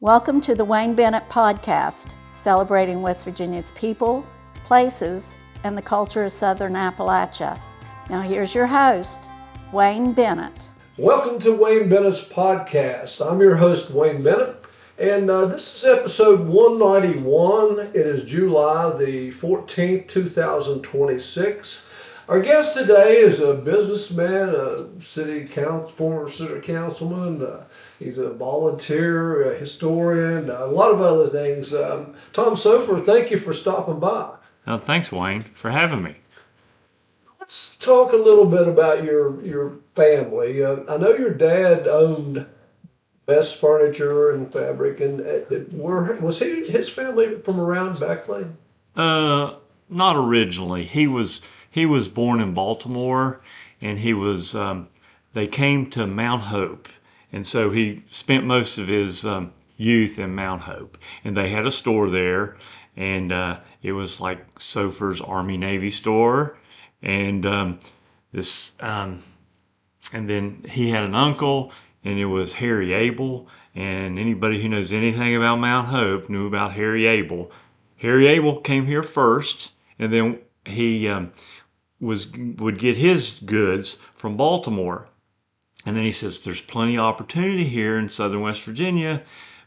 Welcome to the Wayne Bennett Podcast, celebrating West Virginia's people, places, and the culture of Southern Appalachia. Now here's your host, Wayne Bennett. Welcome to Wayne Bennett's Podcast. I'm your host, Wayne Bennett, and this is episode 191. It is July the 14th, 2026. Our guest today is a businessman, a former city councilman. He's a volunteer, a historian, a lot of other things. Tom Sopher, thank you for stopping by. Thanks, Wayne, for having me. Let's talk a little bit about your family. I know your dad owned Best Furniture and Fabric, and was his family from around Beckley? Not originally. He was born in Baltimore, and they came to Mount Hope, and so he spent most of his youth in Mount Hope, and they had a store there, and it was like Sopher's Army Navy store, and and then he had an uncle, and it was Harry Abel, and anybody who knows anything about Mount Hope knew about Harry Abel. Harry Abel came here first, and then he would get his goods from Baltimore. And then he says, there's plenty of opportunity here in southern West Virginia.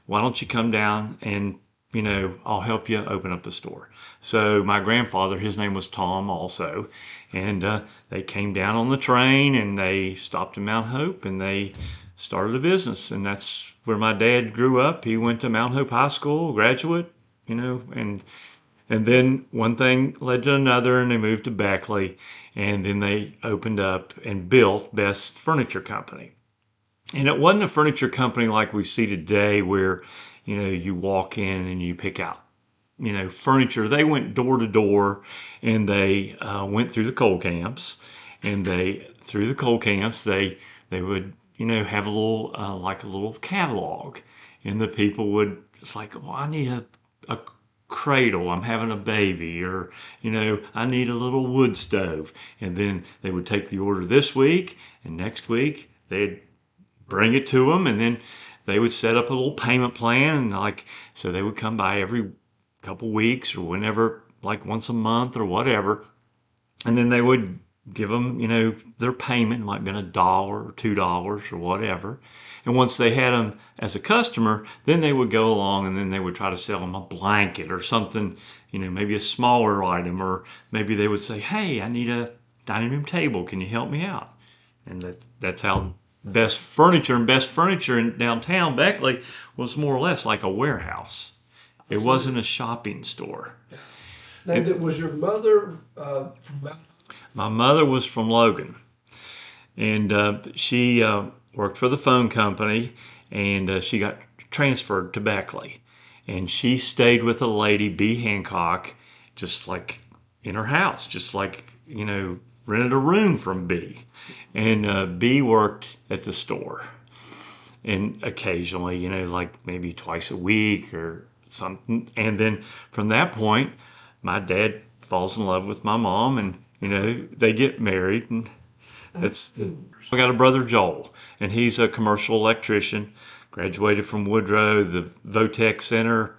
Why don't you come down and, I'll help you open up a store. So my grandfather, his name was Tom also, and they came down on the train and they stopped in Mount Hope and they started a business. And that's where my dad grew up. He went to Mount Hope High School, graduate, and then one thing led to another, and they moved to Beckley, and then they opened up and built Best Furniture Company. And it wasn't a furniture company like we see today where, you walk in and you pick out, furniture. They went door to door, and they went through the coal camps, and they would, have a little catalog, and the people would, it's like, well, I need a cradle, I'm having a baby, or I need a little wood stove. And then they would take the order this week, and next week they'd bring it to them, and then they would set up a little payment plan, and so they would come by every couple weeks or whenever, like once a month or whatever, and then they would give them their payment. It might have been $1 or $2 or whatever. And once they had them as a customer, then they would go along and then they would try to sell them a blanket or something, maybe a smaller item, or maybe they would say, hey, I need a dining room table. Can you help me out? And that's how Best Furniture in downtown Beckley was more or less like a warehouse. It wasn't a shopping store. Now, was your mother from Mount? My mother was from Logan, and she worked for the phone company, and she got transferred to Beckley, and she stayed with a lady, B. Hancock, just like in her house, just like, rented a room from B, and B worked at the store, and occasionally, like maybe twice a week or something, and then from that point, my dad falls in love with my mom, and they get married, and I got a brother, Joel, and he's a commercial electrician, graduated from Woodrow, the Votech Center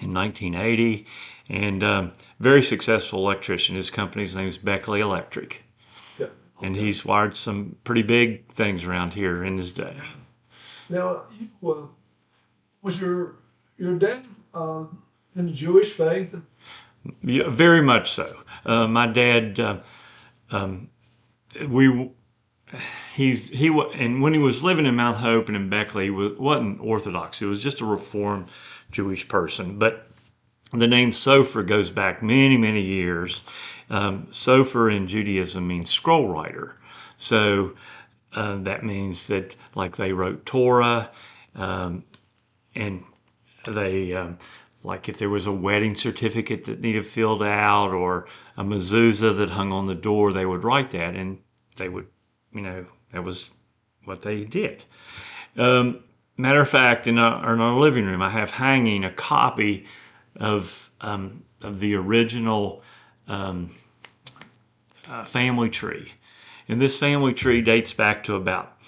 in 1980, and very successful electrician. His company's name is Beckley Electric, and he's wired some pretty big things around here in his day. Now, was your dad in the Jewish faith? Yeah, very much so. My dad, and when he was living in Mount Hope and in Beckley, he wasn't Orthodox. He was just a Reformed Jewish person. But the name Sopher goes back many, many years. Sopher in Judaism means scroll writer. So that means that like they wrote Torah, and they like if there was a wedding certificate that needed filled out or a mezuzah that hung on the door, they would write that, and they would, that was what they did. Matter of fact, in our living room, I have hanging a copy of the original family tree. And this family tree dates back to about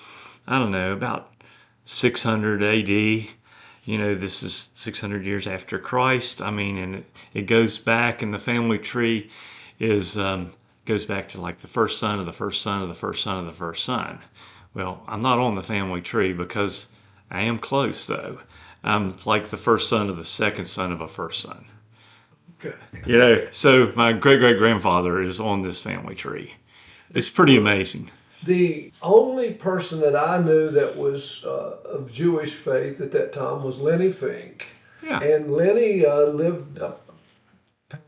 600 AD. This is 600 years after Christ. I mean, and it goes back, and the family tree is goes back to like the first son of the first son of the first son of the first son. Well, I'm not on the family tree because I am close, though. I'm like the first son of the second son of a first son. Okay. So my great-great-grandfather is on this family tree. It's pretty amazing. The only person that I knew that was of Jewish faith at that time was Lenny Fink. Yeah. And Lenny lived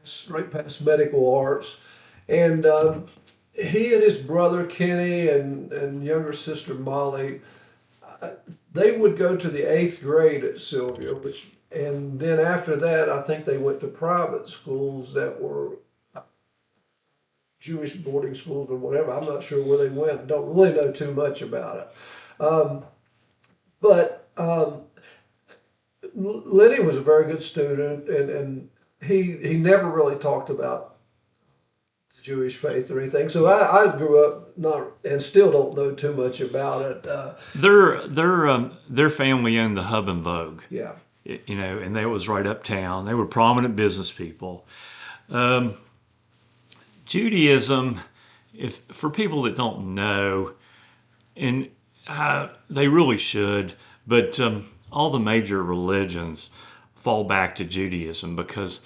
straight past medical arts. And he and his brother Kenny and younger sister Molly, they would go to the 8th grade at Sylvia, and then after that, I think they went to private schools that were Jewish boarding schools or whatever. I'm not sure where they went. Don't really know too much about it. But Lenny was a very good student, and he never really talked about the Jewish faith or anything. So I grew up not and still don't know too much about it. Their family owned the Hub and Vogue. Yeah. And they was right uptown. They were prominent business people. Judaism, for people that don't know, and they really should, but all the major religions fall back to Judaism because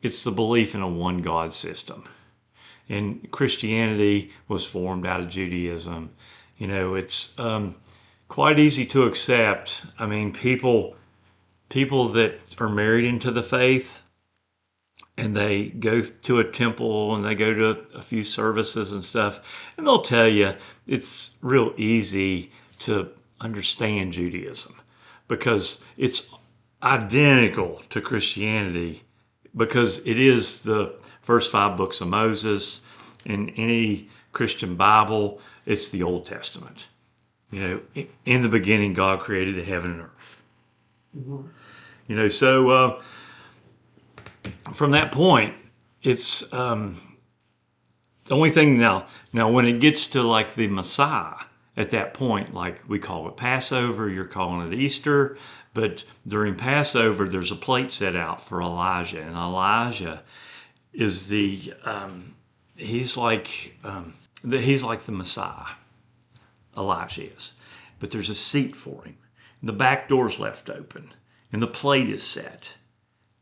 it's the belief in a one God system. And Christianity was formed out of Judaism. It's quite easy to accept. I mean, people that are married into the faith, and they go to a temple and they go to a few services and stuff, and they'll tell you it's real easy to understand Judaism because it's identical to Christianity, because it is the first 5 books of Moses. In any Christian Bible, it's the Old Testament. In the beginning, God created the heaven and earth. Mm-hmm. So from that point, it's the only thing now when it gets to like the Messiah, at that point, like we call it Passover, you're calling it Easter, but during Passover, there's a plate set out for Elijah, and Elijah is he's like the Messiah. Elijah is, but there's a seat for him. The back door's left open, and the plate is set.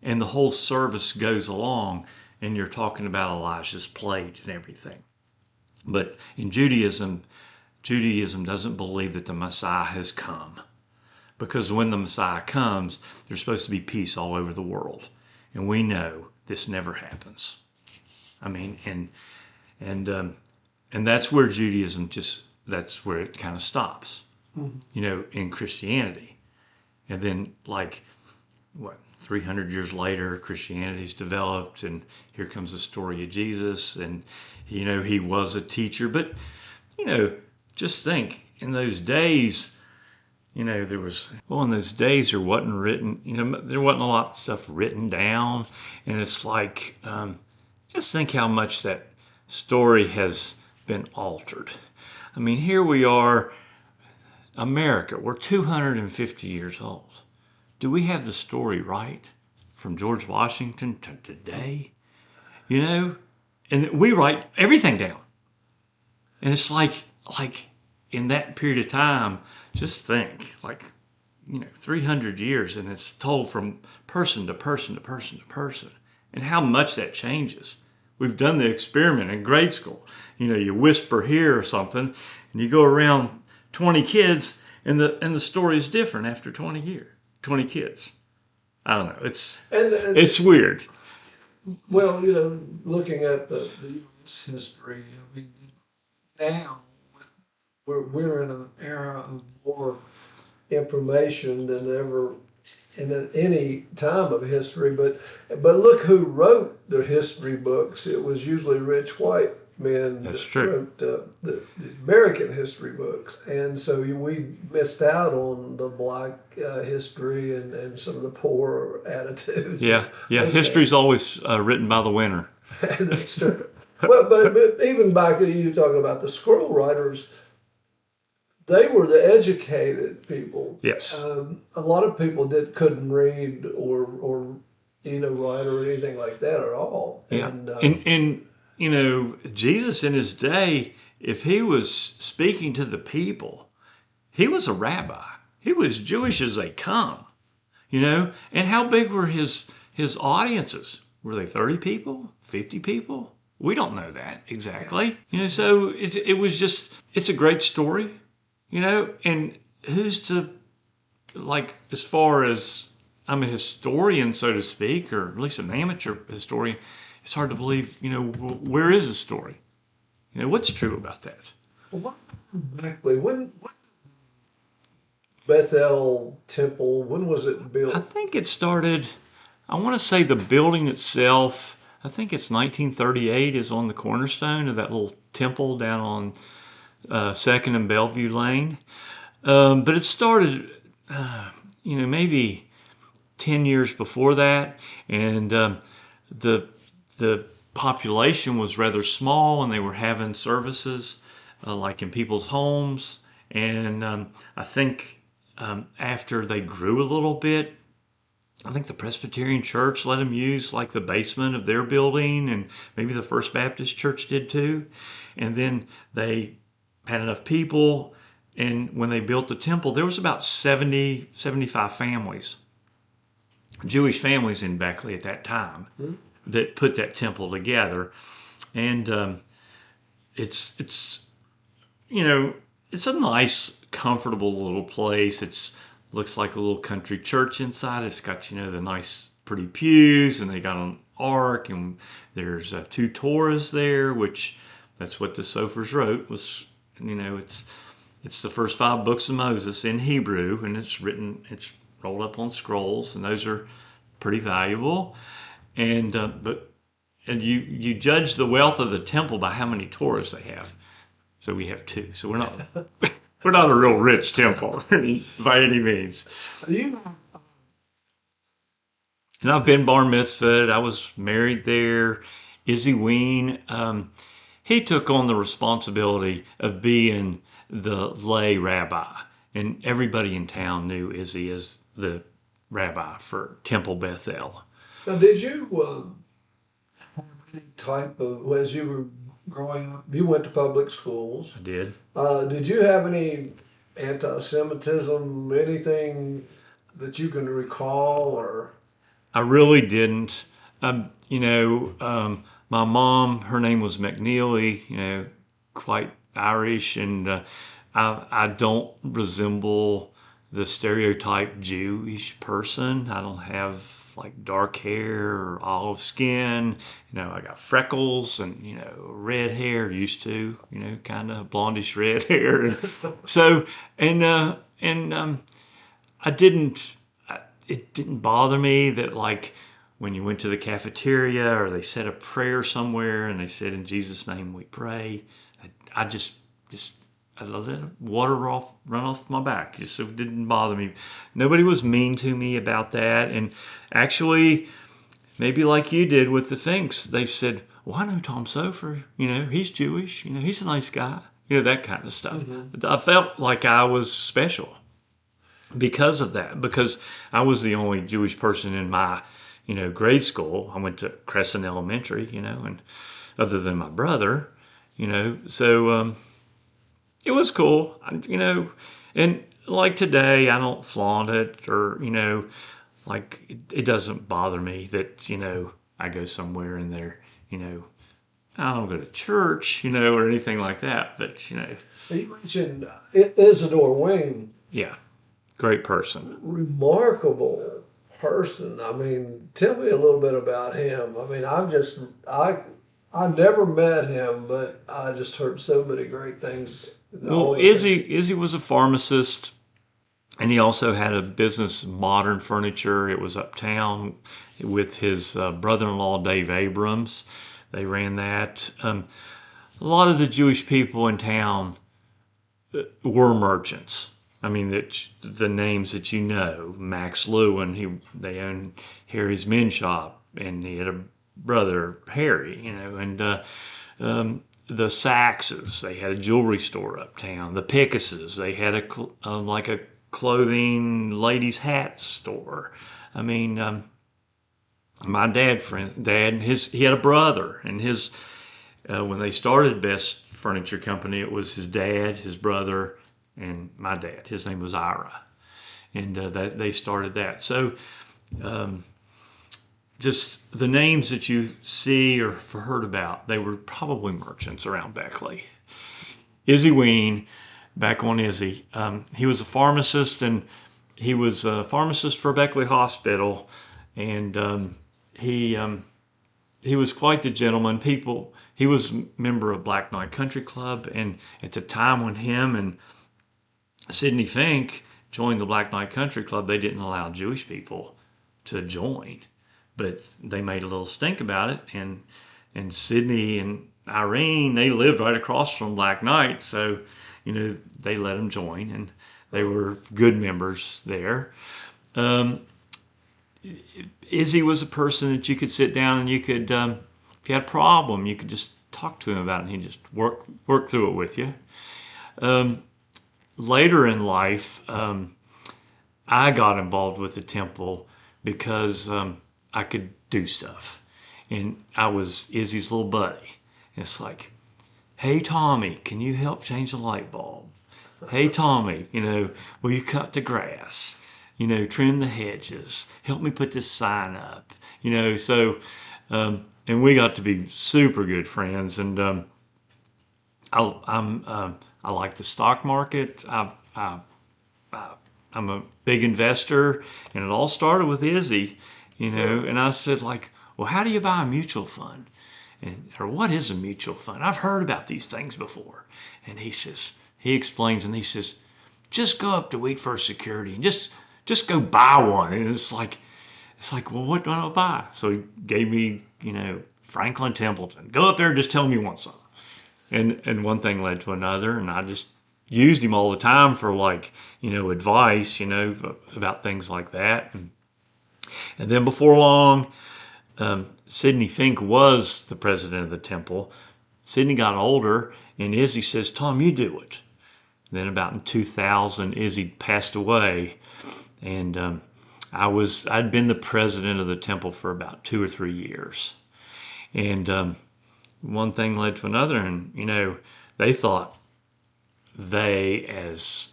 And the whole service goes along, and you're talking about Elijah's plate and everything. But in Judaism doesn't believe that the Messiah has come. Because when the Messiah comes, there's supposed to be peace all over the world. And we know this never happens. I mean, and that's where Judaism that's where it kind of stops, in Christianity. And then 300 years later, Christianity's developed, and here comes the story of Jesus, and he was a teacher. But just think, in those days, in those days there wasn't there wasn't a lot of stuff written down, and it's like, just think how much that story has been altered. I mean, here we are, America, we're 250 years old. Do we have the story right from George Washington to today? And we write everything down. And it's like in that period of time, just think, 300 years, and it's told from person to person to person to person, and how much that changes. We've done the experiment in grade school. You whisper here or something, and you go around 20 kids, and the story is different after 20 kids. I don't know. It's weird. Well, looking at the U.S. history, I mean, now we're in an era of more information than ever in any time of history. But look who wrote the history books. It was usually rich white men that wrote the American history books, and so we missed out on the black history and some of the poor attitudes. Yeah. History's always written by the winner. That's true. Well, but even back, you talking about the scroll writers, they were the educated people. Yes. A lot of people couldn't read or write or anything like that at all. Yeah. And And Jesus in his day, if he was speaking to the people, he was a rabbi. He was Jewish as they come. And how big were his audiences? Were they 30 people, 50 people? We don't know that exactly. So it was just, it's a great story. And who's to, like, as far as I'm a historian, so to speak, or at least an amateur historian, it's hard to believe, where is the story? What's true about that? what exactly when Bethel Temple, when was it I built? think it started, I want to say the building itself, I think it's 1938 is on the cornerstone of that little temple down on 2nd and Bellevue Lane. But it started, maybe 10 years before that. And the population was rather small, and they were having services like in people's homes. And I think after they grew a little bit, I think the Presbyterian Church let them use like the basement of their building, and maybe the First Baptist Church did too. And then they had enough people, and when they built the temple, there was about 70, 75 families, Jewish families in Beckley at that time, that put that temple together. And it's it's a nice, comfortable little place. It's looks like a little country church inside. It's got the nice, pretty pews, and they got an ark, and there's 2 Torahs there, which that's what the Sophers wrote. It's the first 5 books of Moses in Hebrew, and it's rolled up on scrolls, and those are pretty valuable. And you judge the wealth of the temple by how many Torahs they have. So we have 2. So we're not a real rich temple by any means. You And I've been bar mitzvahed. I was married there. Izzy Ween, he took on the responsibility of being the lay rabbi, and everybody in town knew Izzy as the rabbi for Temple Bethel. Now, did you any type of as you were growing up? You went to public schools. I did. Did you have any anti-Semitism, anything that you can recall, or? I really didn't. My mom, her name was McNeely, quite Irish, and I don't resemble the stereotype Jewish person. I don't have like dark hair or olive skin. I got freckles and, red hair, used to, kind of blondish red hair. So, I didn't, it didn't bother me that, like, when you went to the cafeteria or they said a prayer somewhere and they said, "In Jesus' name we pray," I just I let water run off my back. Just so it didn't bother me. Nobody was mean to me about that. And actually, maybe like you did with the Finks, they said, "Well, I know Tom Sopher. He's Jewish. He's a nice guy." That kind of stuff. Mm-hmm. I felt like I was special because of that, because I was the only Jewish person in my, grade school. I went to Crescent Elementary, and other than my brother, so it was cool, and like today, I don't flaunt it or, like it doesn't bother me that, I go somewhere and they're, I don't go to church, or anything like that, but, So you mentioned Isidore Wayne. Yeah. Great person. Remarkable person. I mean, tell me a little bit about him. I mean, I never met him, but I just heard so many great things. Well, Izzy was a pharmacist, and he also had a business, Modern Furniture. It was uptown with his brother-in-law, Dave Abrams. They ran that. A lot of the Jewish people in town were merchants. I mean, the names that Max Lewin, they owned Harry's Men's Shop, and he had a brother, Harry, and the Saxes, they had a jewelry store uptown. The Picasses, they had like a clothing ladies' hat store. I mean, my dad, he had a brother, and when they started Best Furniture Company, it was his dad, his brother, and my dad. His name was Ira, and they started that. So, just the names that you see or heard about, they were probably merchants around Beckley. Izzy Ween, back on Izzy, he was a pharmacist, and he was a pharmacist for Beckley Hospital, and he was quite the gentleman. He was a member of Black Knight Country Club, and at the time when him and Sidney Fink joined the Black Knight Country Club, they didn't allow Jewish people to join, but they made a little stink about it, and Sidney and Irene, they lived right across from Black Knight, so they let them join, and they were good members there. Izzy was a person that you could sit down and you could, if you had a problem, you could just talk to him about it, and he'd just work through it with you. Later in life, I got involved with the temple because I could do stuff, and I was Izzy's little buddy. It's like, hey Tommy, can you help change the light bulb? Hey Tommy, will you cut the grass? Trim the hedges. Help me put this sign up. So, and we got to be super good friends. And I like the stock market. I'm a big investor, and it all started with Izzy. And I said, like, well, how do you buy a mutual fund? Or what is a mutual fund? I've heard about these things before. And he explains, and he says, just go up to Wheat First Security and just go buy one. And it's like, well, what do I buy? So he gave me, Franklin Templeton. Go up there and just tell me you want something. And one thing led to another, and I just used him all the time for advice, about things like that. And then before long, Sidney Fink was the president of the temple. Sidney got older, and Izzy says, Tom, you do it. Then about in 2000, Izzy passed away, and I'd been the president of the temple for about 2 or 3 years. And one thing led to another, and they thought as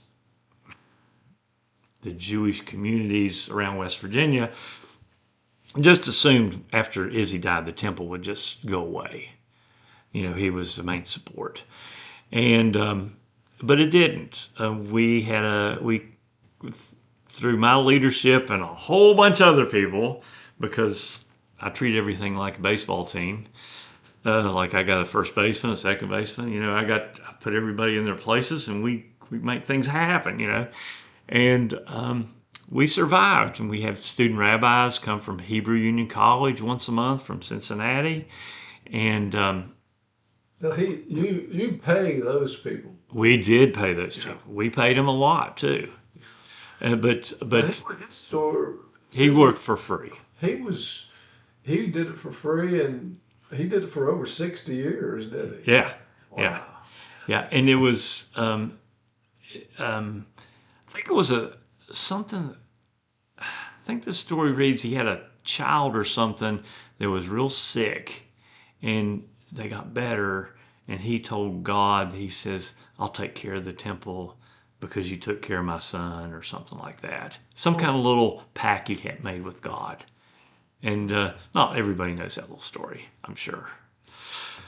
the Jewish communities around West Virginia just assumed after Izzy died, the temple would just go away. He was the main support. And but it didn't. We through my leadership and a whole bunch of other people, because I treat everything like a baseball team. Like I got a first baseman, a second baseman. I put everybody in their places, and we make things happen. And we survived, and we have student rabbis come from Hebrew Union College once a month from Cincinnati, and now you pay those people. We did pay those people. We paid them a lot too, but he worked for free. He did it for free, and he did it for over 60 years, did he? Yeah, wow. yeah, and it was I think it was something. I think the story reads he had a child or something that was real sick, and they got better, and he told God, he says, I'll take care of the temple because you took care of my son, or something like that. Some kind of little pact he had made with God. And not everybody knows that little story, I'm sure.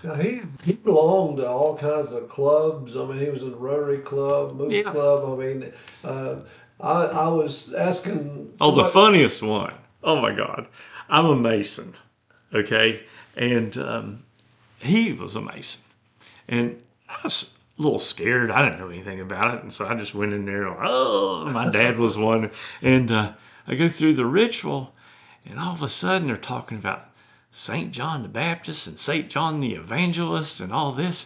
Now he belonged to all kinds of clubs. I mean, he was in the Rotary Club, Movie Club. I mean, I was asking. The funniest one. Oh my God, I'm a Mason, okay, and he was a Mason, and I was a little scared. I didn't know anything about it, and so I just went in there. My dad was one, and I go through the ritual, and all of a sudden they're talking about St. John the Baptist and St. John the Evangelist and all this.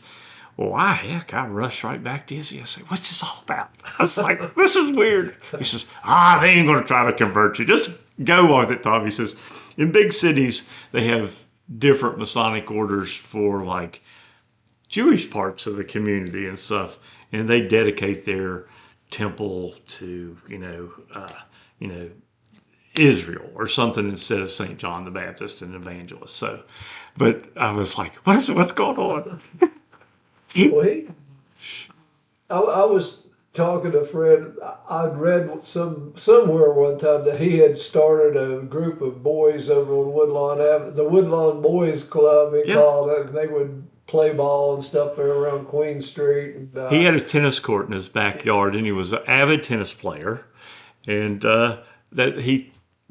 Well, I rushed right back to Izzy. I said, what's this all about? I was like, this is weird. He says, they ain't going to try to convert you. Just go with it, Tom. He says, in big cities, they have different Masonic orders for like Jewish parts of the community and stuff, and they dedicate their temple to you know Israel or something instead of St. John the Baptist and Evangelist. So, but I was like, what's going on? Well, I was talking to Fred. I'd read somewhere one time that he had started a group of boys over on Woodlawn Avenue, the Woodlawn Boys Club, he called it, and they would play ball and stuff there around Queen Street. And, He had a tennis court in his backyard, and he was an avid tennis player, and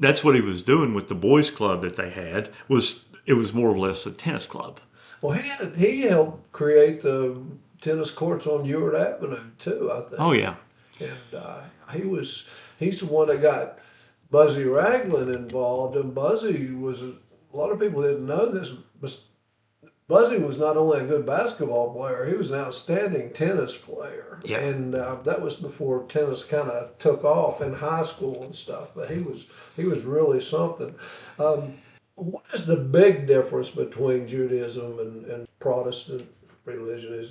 that's what he was doing with the boys club that they had. It was more or less a tennis club. Well, he helped create the tennis courts on Ewart Avenue too, I think. Oh yeah. And he's the one that got Buzzy Ragland involved, and Buzzy was a lot of people didn't know this, but Buzzy was not only a good basketball player, he was an outstanding tennis player. Yeah. And that was before tennis kind of took off in high school and stuff. But he was really something. What is the big difference between Judaism and Protestant religion?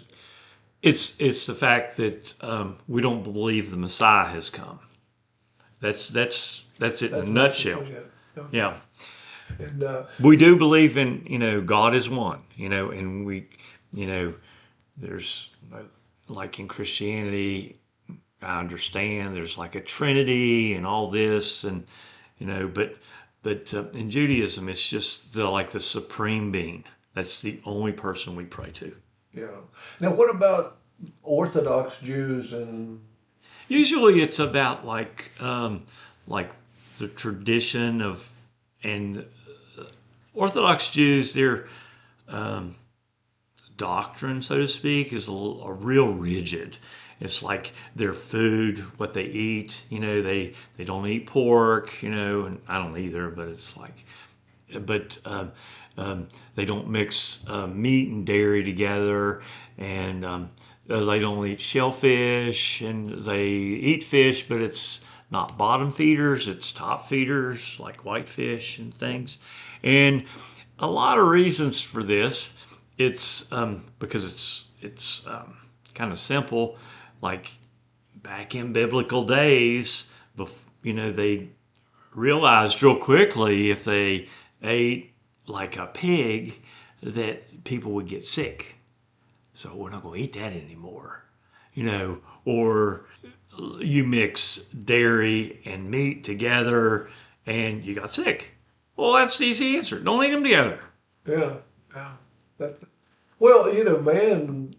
It's the fact that we don't believe the Messiah has come. That's it in a nutshell. Yeah. And we do believe in God is one, and we there's like in Christianity, I understand there's like a Trinity and all this, and but in Judaism it's just like the supreme being. That's the only person we pray to. Yeah. Now, what about Orthodox Jews and? Usually, it's about like the tradition of and Orthodox Jews. Their doctrine, so to speak, is a real rigid. It's like their food, what they eat. They don't eat pork. And I don't either. But it's like, but they don't mix meat and dairy together, and they don't eat shellfish, and they eat fish, but it's not bottom feeders, it's top feeders, like whitefish and things. And a lot of reasons for this. It's because it's kind of simple. Like back in biblical days, they realized real quickly if they ate like a pig that people would get sick. So we're not going to eat that anymore. Or you mix dairy and meat together and you got sick. Well, that's the easy answer. Don't eat them together. Yeah. Well, mankind,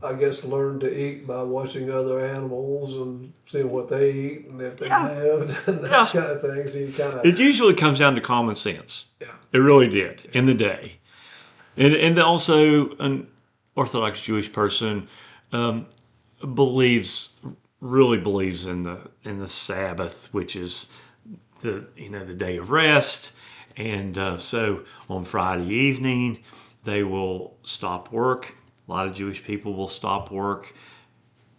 I guess, learn to eat by watching other animals and seeing what they eat and if they lived and that kind of thing. So you kind of. It usually comes down to common sense. Yeah. It really did in the day, and also an Orthodox Jewish person believes in the Sabbath, which is the day of rest, and so on Friday evening they will stop work. A lot of Jewish people will stop work,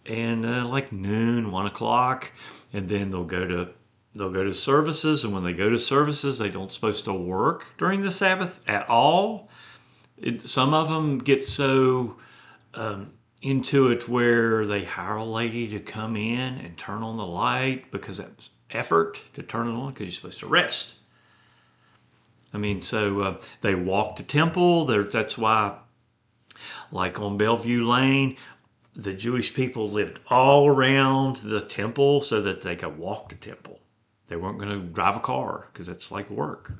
and like noon, 1 o'clock, and then they'll go to services. And when they go to services, they don't supposed to work during the Sabbath at all. Some of them get so into it where they hire a lady to come in and turn on the light because that's effort to turn it on because you're supposed to rest. I mean, so they walk to temple. That's why, like on Bellevue Lane, the Jewish people lived all around the temple so that they could walk to temple. They weren't going to drive a car because that's like work.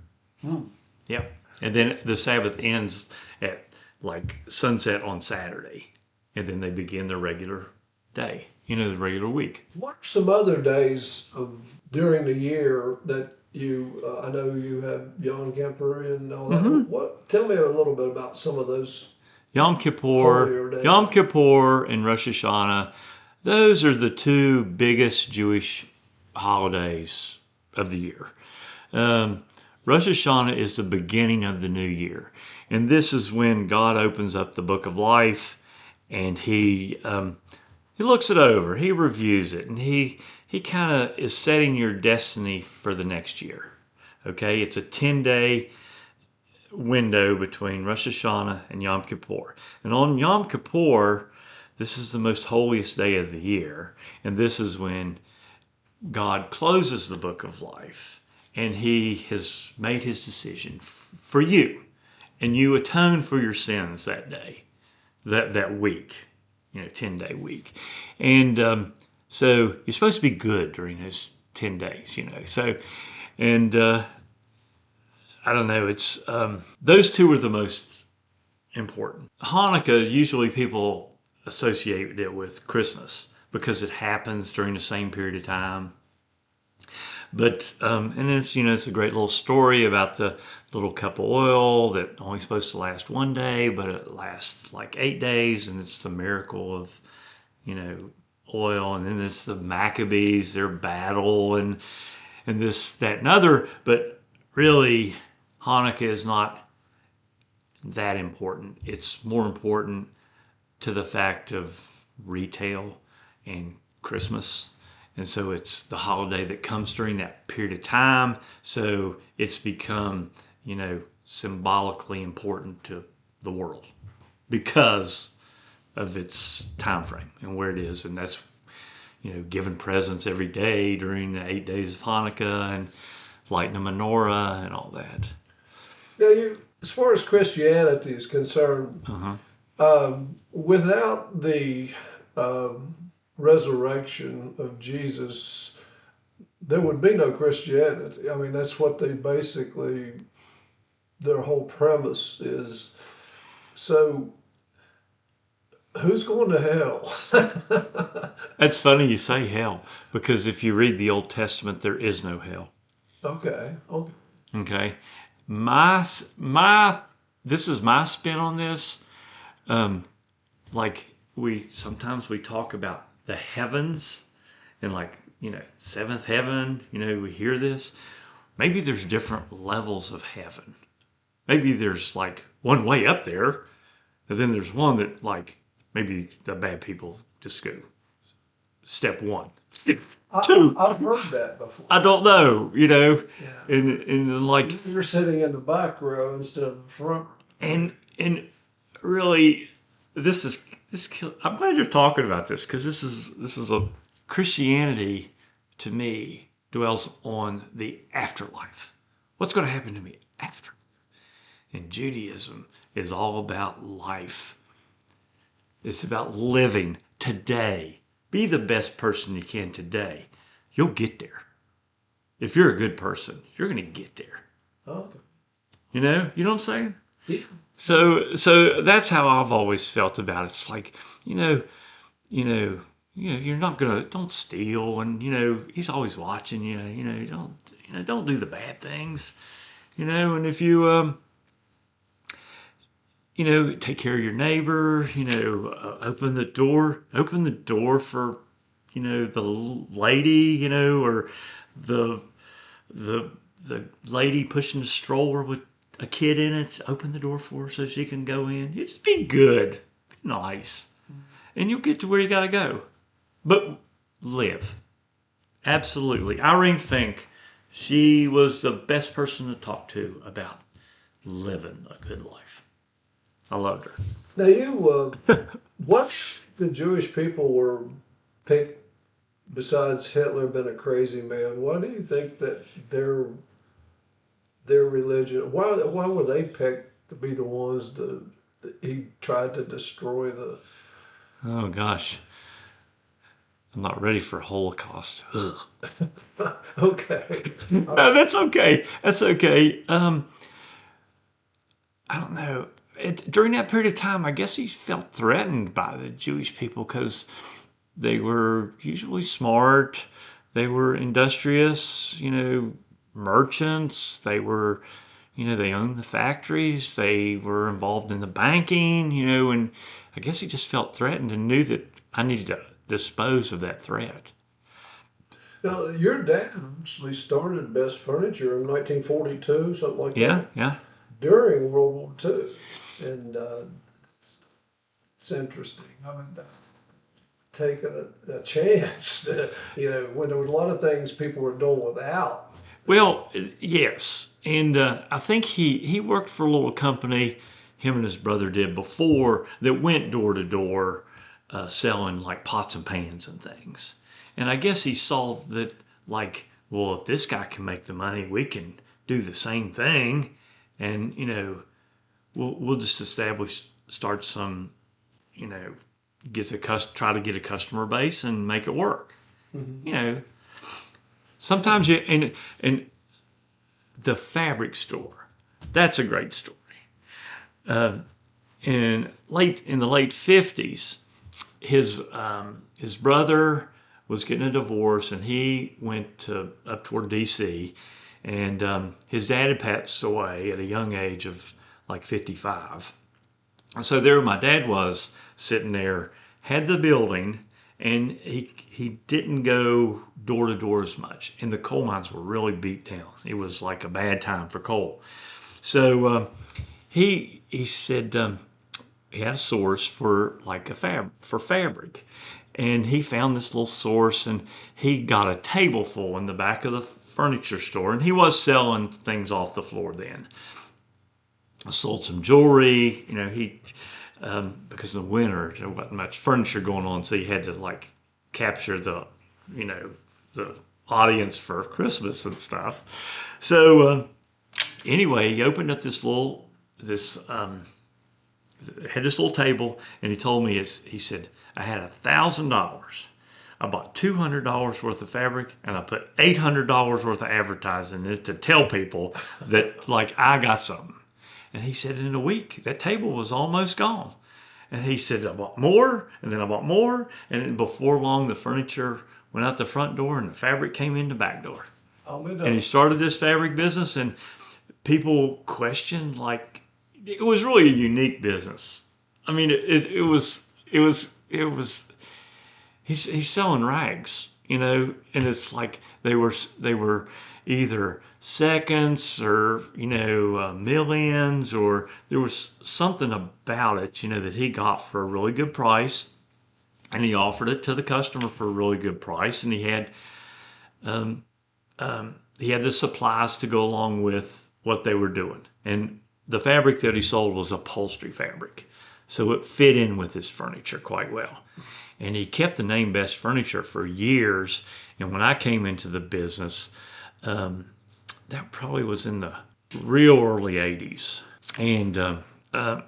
Yeah. And then the Sabbath ends at like sunset on Saturday. And then they begin their regular day, the regular week. What are some other days during the year that I know you have Yom Kippur and all that. Mm-hmm. Tell me a little bit about some of those. Yom Kippur and Rosh Hashanah, those are the two biggest Jewish holidays of the year. Rosh Hashanah is the beginning of the new year. And this is when God opens up the book of life and he looks it over, he reviews it, and he kind of is setting your destiny for the next year. Okay, it's a 10-day window between Rosh Hashanah and Yom Kippur. And on Yom Kippur, this is the most holiest day of the year. And this is when God closes the book of life and he has made his decision for you. And you atone for your sins that day, that week, 10-day week. And so you're supposed to be good during those 10 days, So, and I don't know, it's those two are the most important. Hanukkah, usually people associate it with Christmas because it happens during the same period of time. But and it's a great little story about the little cup of oil that only supposed to last one day, but it lasts like 8 days, and it's the miracle of oil. And then it's the Maccabees, their battle, and this, that, and other. But really, Hanukkah is not that important. It's more important to the fact of retail and Christmas. And so it's the holiday that comes during that period of time. So it's become, symbolically important to the world because of its time frame and where it is. And that's, giving presents every day during the 8 days of Hanukkah and lighting a menorah and all that. Now, as far as Christianity is concerned, without the resurrection of Jesus, there would be no Christianity. I mean, that's what they basically, their whole premise is. So, who's going to hell? It's funny you say hell, because if you read the Old Testament, there is no hell. Okay. Okay. This is my spin on this. Like sometimes we talk about the heavens and seventh heaven, we hear this. Maybe there's different levels of heaven. Maybe there's one way up there, and then there's one that maybe the bad people just go step one. Two. I've heard that before. I don't know, Yeah. And you're sitting in the back row instead of the front. And really, I'm glad you're talking about this, because this is a Christianity to me dwells on the afterlife. What's going to happen to me after? And Judaism is all about life. It's about living today. Be the best person you can today. You'll get there. If you're a good person, you're going to get there. Okay. You know what I'm saying? Yeah. So that's how I've always felt about it. It's like, you're not don't steal, and he's always watching you. Don't do the bad things. And if you take care of your neighbor, open the door for, the lady, or the lady pushing the stroller with a kid in it, open the door for her so she can go in. You just be good, be nice, and you'll get to where you got to go. But live. Absolutely. Irene Fink, she was the best person to talk to about living a good life. I loved her. Now what the Jewish people were picked, besides Hitler being a crazy man, why do you think that their religion, why were they picked to be the ones that he tried to destroy the... Oh gosh. I'm not ready for Holocaust. Okay. No, that's okay. That's okay. I don't know. During that period of time, I guess he felt threatened by the Jewish people because they were usually smart. They were industrious, merchants. They were, they owned the factories. They were involved in the banking, and I guess he just felt threatened and knew that I needed to dispose of that threat. Now, your dad actually started Best Furniture in 1942, something like that. Yeah. During World War II. And it's interesting. I mean, taking a chance, when there was a lot of things people were doing without. Well, yes. And I think he worked for a little company, him and his brother did before, that went door to door selling like pots and pans and things. And I guess he saw that, like, well, if this guy can make the money, we can do the same thing. And, we'll just start some, try to get a customer base and make it work. Sometimes and the fabric store, that's a great story. In the late 50s, his brother was getting a divorce, and he went up toward D.C. And his dad had passed away at a young age of like 55. And so there my dad was sitting there, had the building, and he didn't go door to door as much. And the coal mines were really beat down. It was like a bad time for coal. So he said he had a source for like for fabric. And he found this little source, and he got a table full in the back of the furniture store. And he was selling things off the floor then. I sold some jewelry, because in the winter there wasn't much furniture going on, so he had to like capture the audience for Christmas and stuff. So anyway, he opened up had this little table, and he told me, he said, I had $1,000. I bought $200 worth of fabric, and I put $800 worth of advertising in it to tell people that like I got something. And he said in a week, that table was almost gone. And he said, I bought more, and then I bought more. And then before long, the furniture went out the front door, and the fabric came in the back door. And he started this fabric business, and people questioned, like, it was really a unique business. I mean, he's selling rags, and it's like they were either seconds or millions, or there was something about it that he got for a really good price, and he offered it to the customer for a really good price, and he had the supplies to go along with what they were doing. And the fabric that he sold was upholstery fabric, so it fit in with his furniture quite well. And he kept the name Best Furniture for years. And when I came into the business, that probably was in the real early 80s. And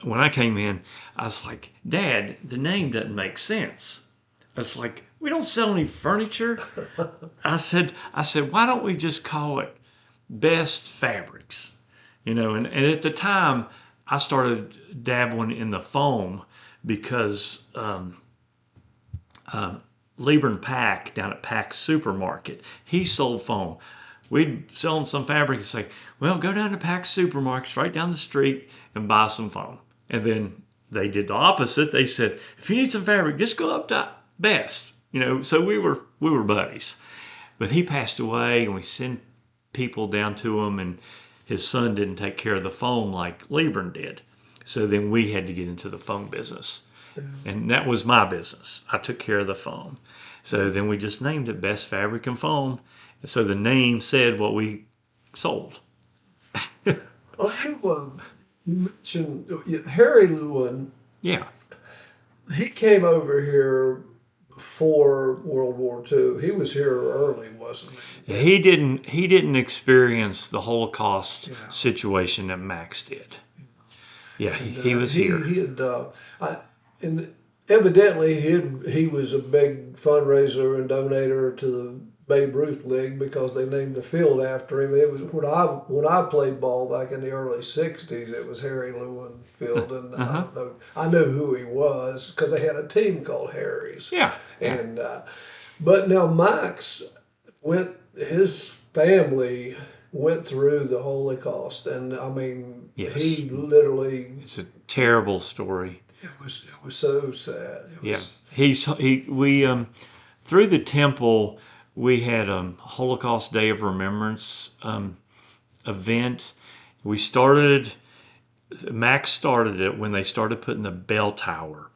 when I came in, I was like, Dad, the name doesn't make sense. I was like, we don't sell any furniture. I said, why don't we just call it Best Fabrics? And at the time, I started dabbling in the foam because Lieber & Pack down at Pack's Supermarket, he sold foam. We'd sell him some fabric and say, well, go down to Pack's Supermarket right down the street and buy some foam. And then they did the opposite. They said, if you need some fabric, just go up to Best. So we were buddies. But he passed away, and we sent people down to him, and his son didn't take care of the foam like Lieber did. So then we had to get into the foam business. And that was my business. I took care of the foam. So then we just named it Best Fabric and Foam. And so the name said what we sold. You mentioned Harry Lewin. Yeah. He came over here before World War II. He was here early, wasn't he? He didn't experience the Holocaust situation that Max did. Yeah, he was here. He had, and evidently he was a big fundraiser and donator to the Babe Ruth League because they named the field after him. It was when I played ball back in the early '60s. It was Harry Lewin Field, and I know who he was because they had a team called Harry's. Yeah. And but now Max his family went through the Holocaust, and I mean, he literally. It's a terrible story. It was so sad. We through the temple we had a Holocaust Day of Remembrance event. Max started it when they started putting the bell tower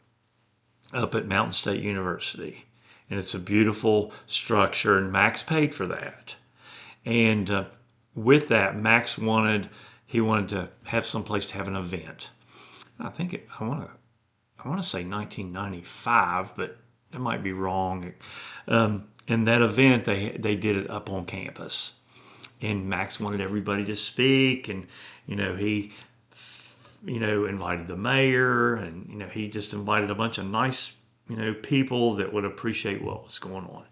up at Mountain State University, and it's a beautiful structure, and Max paid for that. And with that, Max wanted to have some place to have an event. I want to say 1995, but I might be wrong. And that event, they did it up on campus. And Max wanted everybody to speak, and he invited the mayor, and he just invited a bunch of nice people that would appreciate what was going on.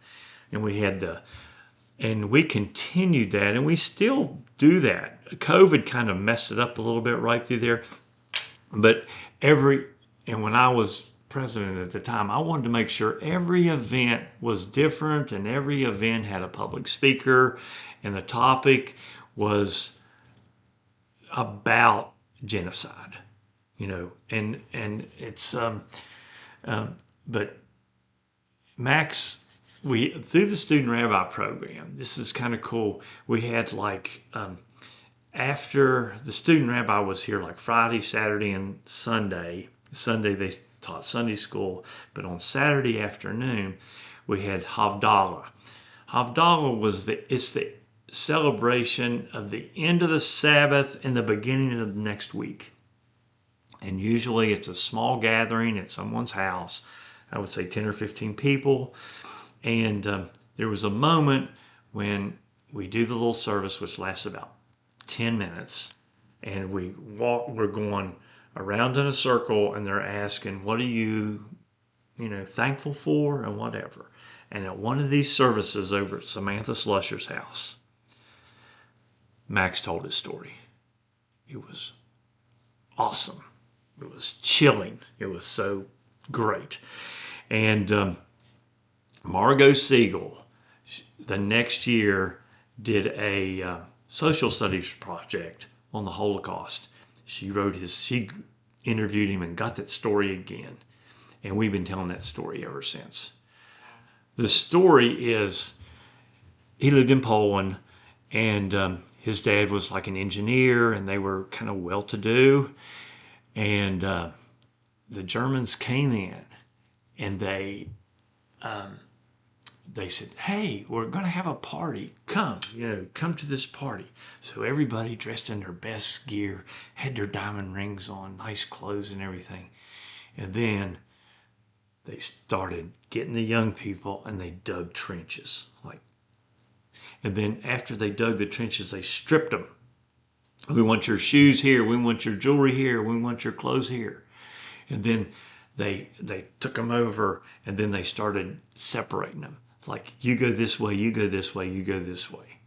And we continued that, and we still do that. COVID kind of messed it up a little bit right through there, but when I was president at the time, I wanted to make sure every event was different, and every event had a public speaker, and the topic was about genocide, and it's but Max, through the student rabbi program, this is kind of cool. We had after the student rabbi was here, like Friday, Saturday, and Sunday. Sunday they taught Sunday school, but on Saturday afternoon we had Havdalah. Havdalah was the celebration of the end of the Sabbath and the beginning of the next week. And usually it's a small gathering at someone's house. I would say 10 or 15 people. And there was a moment when we do the little service, which lasts about 10 minutes. And we're going around in a circle, and they're asking, what are you, thankful for, and whatever. And at one of these services over at Samantha Slusher's house, Max told his story. It was awesome. It was chilling. It was so great. And Margot Siegel, the next year, did a social studies project on the Holocaust. She interviewed him and got that story again. And we've been telling that story ever since. The story is, he lived in Poland, and his dad was like an engineer, and they were kind of well-to-do. And the Germans came in, and they said, hey, we're going to have a party. Come to this party. So everybody dressed in their best gear, had their diamond rings on, nice clothes and everything. And then they started getting the young people, and they dug trenches. And then after they dug the trenches, they stripped them. We want your shoes here. We want your jewelry here. We want your clothes here. And then they took them over, and then they started separating them. It's like, you go this way, you go this way, you go this way.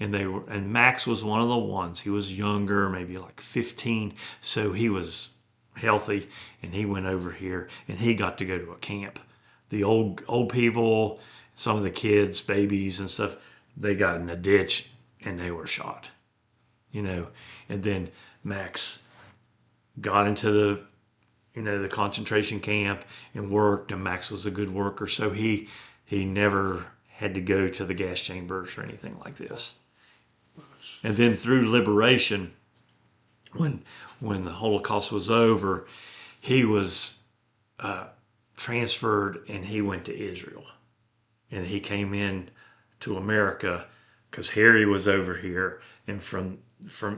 And Max was one of the ones. He was younger, maybe like 15, so he was healthy, and he went over here, and he got to go to a camp. The old people, some of the kids, babies and stuff, they got in a ditch, and they were shot. And then Max got into the concentration camp and worked, and Max was a good worker, so he never had to go to the gas chambers or anything like this. And then through liberation, when the Holocaust was over, he was transferred, and he went to Israel, and he came in to America because Harry was over here, and from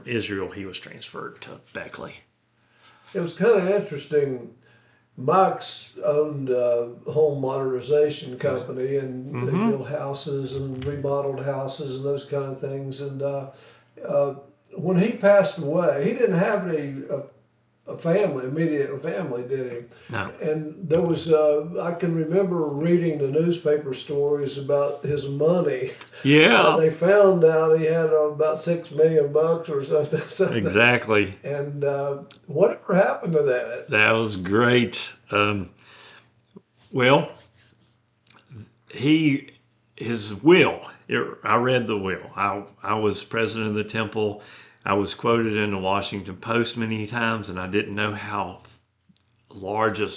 Israel he was transferred to Beckley. It was kind of interesting. Max owned a home modernization company, and they built houses and remodeled houses and those kind of things. And when he passed away, he didn't have immediate family, did he? No. And there was, I can remember reading the newspaper stories about his money. Yeah. They found out he had about $6 million or something. Exactly. And whatever happened to that? That was great. Well, his will, I read the will. I was president of the temple. I was quoted in the Washington Post many times, and I didn't know how large a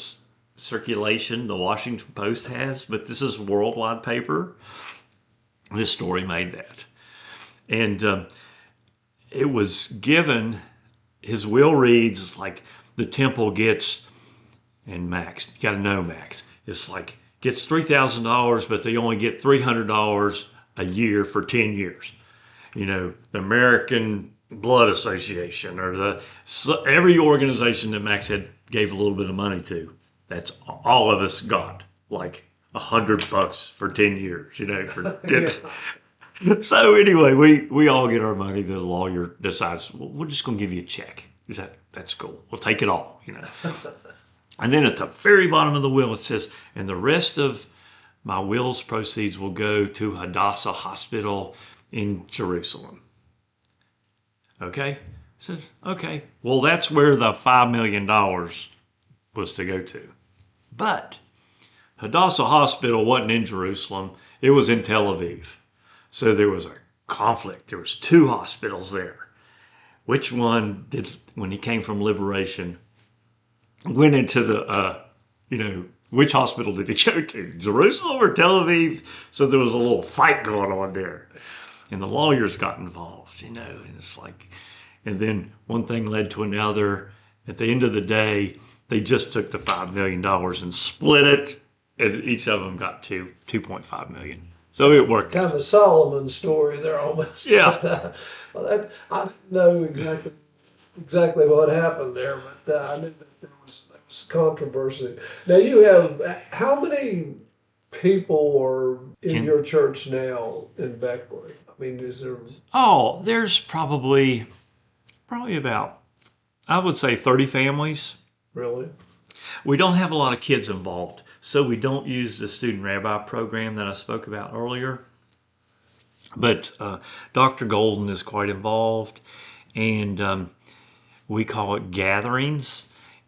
circulation the Washington Post has, but this is a worldwide paper. This story made that. And it was given, his will reads like the temple gets, and Max, you got to know Max, it's like gets $3,000, but they only get $300 a year for 10 years. the American Blood Association or every organization that Max had gave a little bit of money to. That's all of us got like $100 for 10 years, So anyway, we all get our money. The lawyer decides, well, we're just going to give you a check. That's cool. We'll take it all, And then at the very bottom of the will, it says, and the rest of my will's proceeds will go to Hadassah Hospital in Jerusalem. Okay? Says, okay. Well, that's where the $5 million was to go to. But Hadassah Hospital wasn't in Jerusalem. It was in Tel Aviv. So there was a conflict. There was 2 hospitals there. Which one did, when he came from liberation, went into the, which hospital did he go to? Jerusalem or Tel Aviv? So there was a little fight going on there. And the lawyers got involved, and it's like, and then one thing led to another. At the end of the day, they just took the $5 million and split it, and each of them got $2.5 million. So it worked. Kind of a Solomon story there almost. Yeah. But, I didn't know exactly what happened there, but I knew that there was controversy. Now you have, how many people are in your church now in Beckley? I mean, is there? Oh, there's probably about, I would say 30 families. Really? We don't have a lot of kids involved, so we don't use the student rabbi program that I spoke about earlier. But Dr. Golden is quite involved, and we call it gatherings.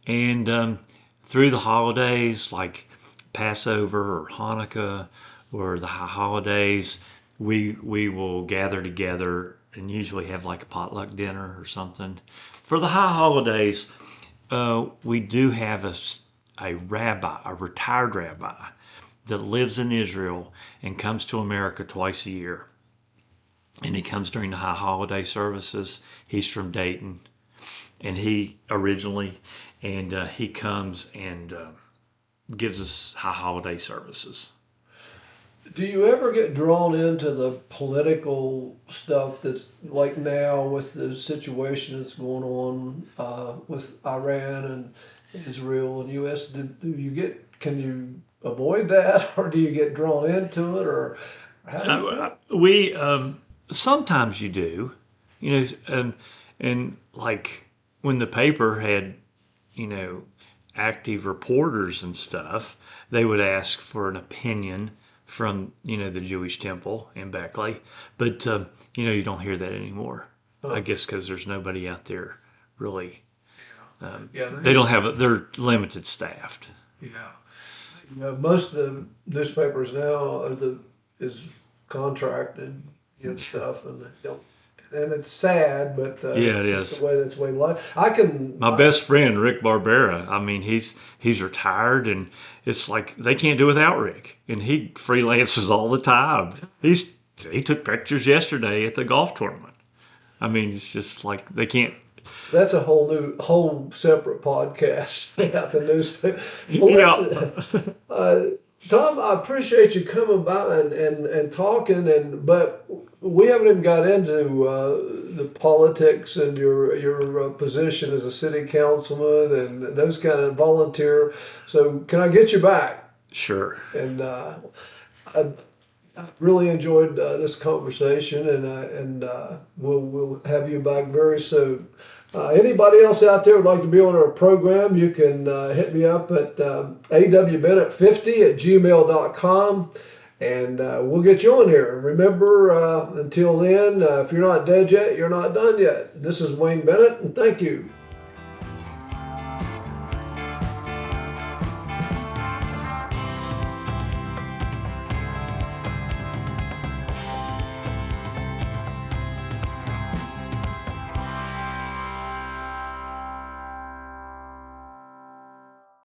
And through the holidays, like Passover or Hanukkah or the high holidays, we will gather together and usually have like a potluck dinner or something. For the high holidays, we do have a rabbi, a retired rabbi that lives in Israel and comes to America twice a year. And he comes during the high holiday services. He's from Dayton, and he comes and gives us high holiday services. Do you ever get drawn into the political stuff that's like now with the situation that's going on with Iran and Israel and U.S.? Can you avoid that, or do you get drawn into it, or how do you feel? Sometimes you do, and like when the paper had, active reporters and stuff, they would ask for an opinion from, the Jewish temple in Beckley. But, you don't hear that anymore. I guess because there's nobody out there really. They don't have, they're limited staffed. Yeah. Most of the newspapers now is contracted and stuff, and they don't. And it's sad, but it's just the way that's the way life. My best friend Rick Barbera. I mean, he's retired, and it's like they can't do without Rick, and he freelances all the time. He took pictures yesterday at the golf tournament. I mean, it's just like they can't. That's a whole separate podcast about the newspaper. Tom, I appreciate you coming by and talking, but we haven't even got into the politics and your position as a city councilman and those kind of volunteer. So can I get you back? Sure. And I really enjoyed this conversation, and we'll have you back very soon. Anybody else out there would like to be on our program, you can hit me up at awbennett50@gmail.com, and we'll get you on here. Remember, until then, if you're not dead yet, you're not done yet. This is Wayne Bennett, and thank you.